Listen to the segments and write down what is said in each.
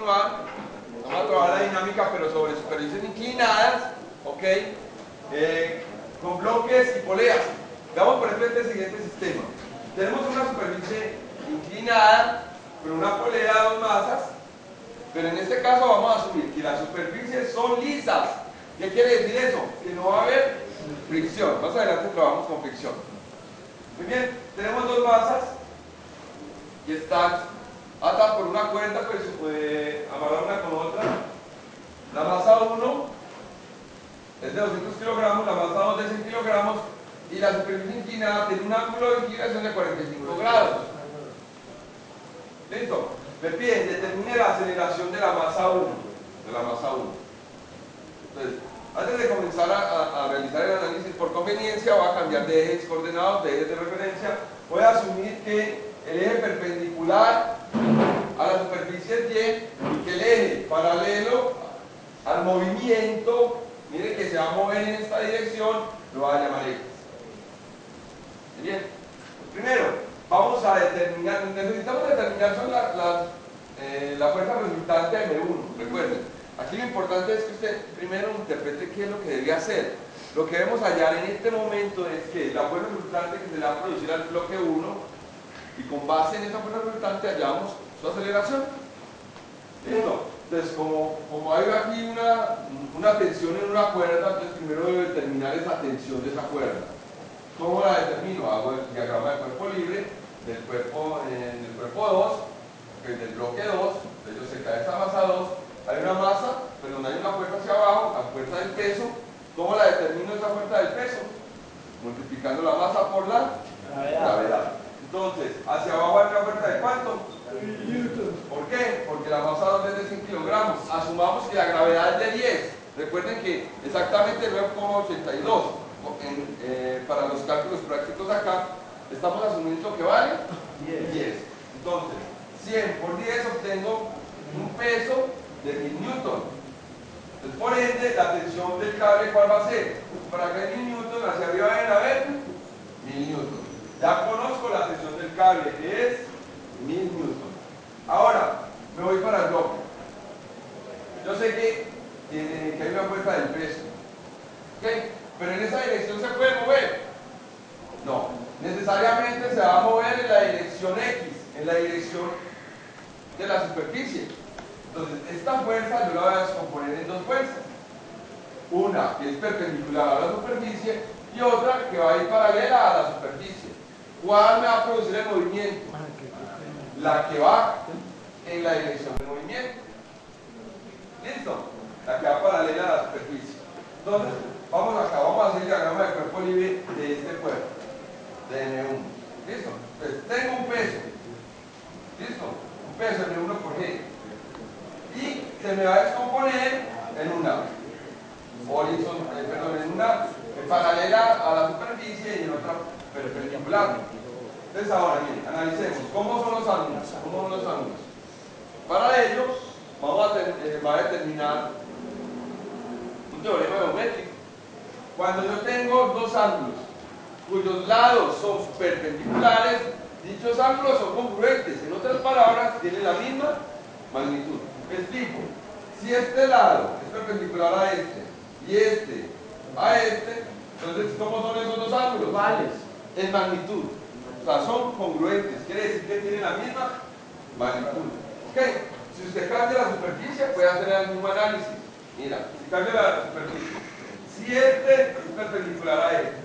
continuar. Vamos a trabajar la dinámica, pero sobre superficies inclinadas, ¿ok? Con bloques y poleas. Veamos por ejemplo este siguiente sistema. Tenemos una superficie inclinada, con una polea a dos masas, pero en este caso vamos a asumir que las superficies son lisas. ¿Qué quiere decir eso? Que no va a haber fricción. Más adelante trabajamos con fricción. Muy bien, tenemos dos masas y están atadas por una cuerda, pues se puede amarrar una con otra. La masa 1 es de 200 kilogramos, la masa 2 de 100 kilogramos y la superficie inclinada tiene un ángulo de inclinación de 45 grados. ¿Listo? Me piden, determine la aceleración de la masa 1. Entonces, antes de comenzar a realizar el análisis por conveniencia, voy a cambiar de ejes coordenados, de ejes de referencia. Voy a asumir que el eje perpendicular a la superficie es Y y que el eje paralelo al movimiento, mire que se va a mover en esta dirección, lo voy a llamar X. Bien, primero vamos a determinar, necesitamos determinar son la fuerza resultante de M1, recuerden. Aquí lo importante es que usted primero interprete qué es lo que debe hacer. Lo que debemos hallar en este momento es que la fuerza resultante que se le va a producir al bloque 1 y con base en esa fuerza resultante hallamos su aceleración. ¿Listo? Entonces, como hay aquí una tensión en una cuerda, entonces primero debo determinar esa tensión de esa cuerda. ¿Cómo la determino? Hago el diagrama del cuerpo libre, del cuerpo 2, del bloque 2, entonces yo sé que a esa masa 2 hay una masa, pero no hay una fuerza hacia abajo, la fuerza del peso. ¿Cómo la determino esa fuerza del peso? Multiplicando la masa por la gravedad. Entonces, hacia abajo hay una fuerza de ¿cuánto? ¿Por qué? Porque la masa 2 es de 100 kilogramos. Asumamos que la gravedad es de 10. Recuerden que exactamente 9,82. Para los cálculos prácticos acá, estamos asumiendo que vale 10. Entonces, 100 por 10 obtengo un peso de 1000 newton. Entonces, por ende, la tensión del cable, ¿cuál va a ser? Para que hay 1000 newton, hacia arriba deben haber 1000 newton. Ya conozco la tensión del cable, que es 1000 newton. Ahora, me voy para el bloque. Yo sé que hay una fuerza del peso. ¿Ok? Pero en esa dirección se puede mover. No, necesariamente se va a mover en la dirección X, en la dirección de la superficie. Entonces, esta fuerza yo la voy a descomponer en dos fuerzas. Una que es perpendicular a la superficie y otra que va a ir paralela a la superficie. ¿Cuál me va a producir el movimiento? La que va en la dirección del movimiento. ¿Listo? La que va paralela a la superficie. Entonces, vamos a hacer el diagrama del cuerpo libre de este cuerpo, de M1. ¿Listo? Entonces, tengo un peso. ¿Listo? Un peso M1 por G. Y se me va a descomponer en una en una paralela a la superficie y en otra perpendicular. Entonces ahora, miren, analicemos cómo son los ángulos. Para ello, va a determinar un teorema geométrico. Cuando yo tengo dos ángulos cuyos lados son perpendiculares, dichos ángulos son congruentes. En otras palabras, tienen la misma magnitud. Me explico. Si este lado es perpendicular a este y este a este, entonces ¿cómo son esos dos ángulos? Iguales. En magnitud. O sea, son congruentes. Quiere decir que tienen la misma magnitud. ¿Ok? Si usted cambia la superficie, puede hacer el mismo análisis. Mira, si cambia la superficie, si este es perpendicular a este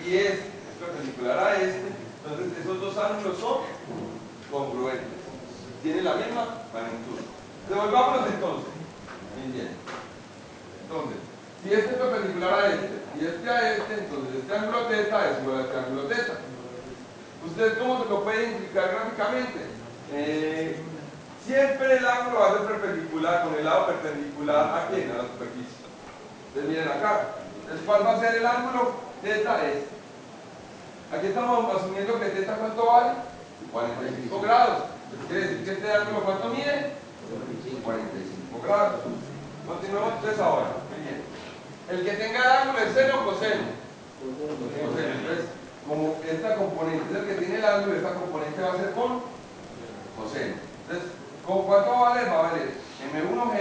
y este es perpendicular a este, entonces esos dos ángulos son congruentes. Tienen la misma magnitud. Devolvámonos entonces. Bien. Entonces, si este es perpendicular a este y este a este, entonces este ángulo teta es igual a este ángulo teta. ¿Usted cómo se lo puede identificar gráficamente? Siempre el ángulo va a ser perpendicular, con el lado perpendicular ¿a quién? A la superficie. Entonces miren acá. Entonces, ¿cuál va a ser el ángulo? Teta es. Aquí estamos asumiendo que teta ¿cuánto vale? 45 grados. Entonces, quiere decir que este ángulo ¿cuánto mide? 45 grados. Continuemos entonces ahora. Muy bien. El que tenga el ángulo es seno o coseno. Coseno. Entonces, como esta componente es el que tiene el ángulo, esta componente va a ser con coseno. Entonces, ¿Con cuánto va a valer? Va a valer M1G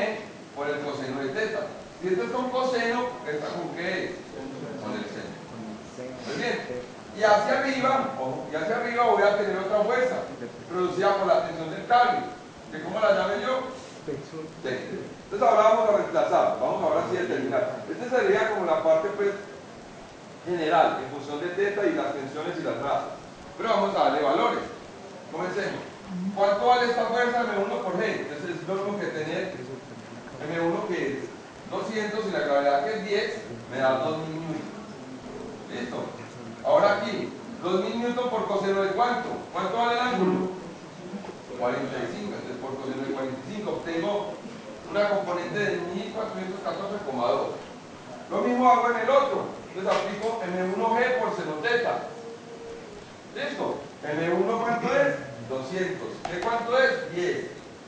por el coseno de teta. Si esto es con coseno, ¿esta con qué es? Con el seno. Muy bien. Y hacia arriba, ojo, y hacia arriba voy a tener otra fuerza, producida por la tensión del cable. ¿Que cómo la llame yo? T. Entonces ahora vamos a reemplazar, vamos ahora sí a terminar. Esta sería como la parte pues general, en función de teta y las tensiones y las razas. Pero vamos a darle valores. Comencemos. ¿Cuánto vale esta fuerza M1 por G? Entonces es lo mismo que tener M1 que es 200 y la gravedad que es 10 me da 2000 newton. ¿Listo? Ahora aquí, 2000 newton por coseno de ¿cuánto? ¿Cuánto vale el ángulo? 45, entonces por coseno de 45 obtengo una componente de 1414,2. Lo mismo hago en el otro, entonces aplico M1G por seno teta. ¿Listo? M1 ¿cuánto es? 200. ¿Qué cuánto es? 10.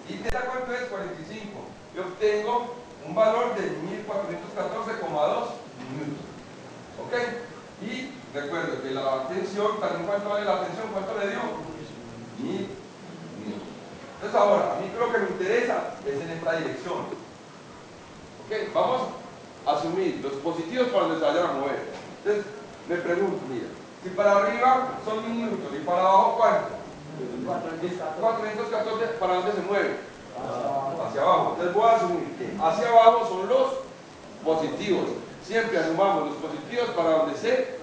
¿Y teta cuánto es? 45. Y obtengo un valor de 1414,2 newton. ¿Ok? Y recuerdo que la tensión, también ¿cuánto vale la tensión? ¿Cuánto le dio? 1000 newton. Entonces ahora, a mí lo que me interesa es en esta dirección. ¿Ok? Vamos a asumir los positivos para donde se vayan a mover. Entonces, me pregunto, mira, si para arriba son 1000 newton y para abajo ¿cuánto? 414, ¿para dónde se mueve? Hacia abajo. Entonces voy a asumir que hacia abajo son los positivos. Siempre asumamos los positivos para donde se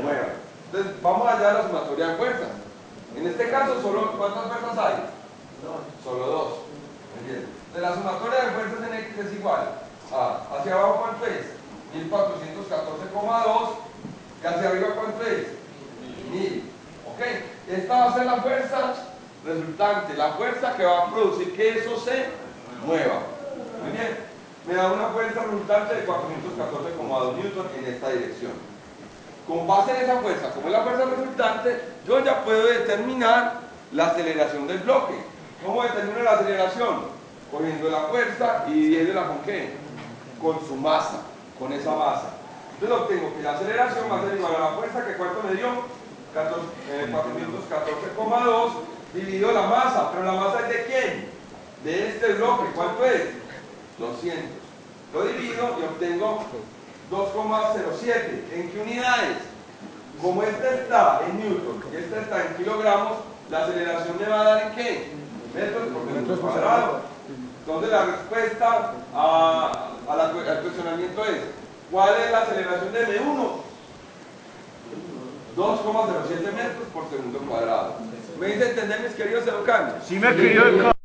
mueva. Entonces vamos allá a la sumatoria de fuerzas. En este caso, solo ¿cuántas fuerzas hay? Solo dos. Muy bien. De la sumatoria de fuerzas en X es igual a, hacia abajo ¿cuánto es? 1414,2 y hacia arriba ¿cuánto es? 1000. ¿Ok? Esta va a ser la fuerza resultante, la fuerza que va a producir que eso se mueva. Muy bien. Me da una fuerza resultante de 414,2 newton en esta dirección. Con base en esa fuerza, como es la fuerza resultante, yo ya puedo determinar la aceleración del bloque. ¿Cómo determino la aceleración? Cogiendo la fuerza y dividiéndola ¿con qué? Con su masa, con esa masa. Entonces obtengo que la aceleración va a ser igual a la fuerza que ¿cuánto me dio? 414,2 dividido la masa. ¿Pero la masa es de quién? De este bloque. ¿Cuánto es? 200. Lo divido y obtengo 2,07. ¿En qué unidades? Como este está en newton y este está en kilogramos, la aceleración me va a dar ¿en qué? Metros por metro cuadrado. Entonces la respuesta al cuestionamiento es: ¿cuál es la aceleración de M1? 2,07 metros por segundo cuadrado. ¿Me dice entender, mis queridos educandos? Sí, me querido educando.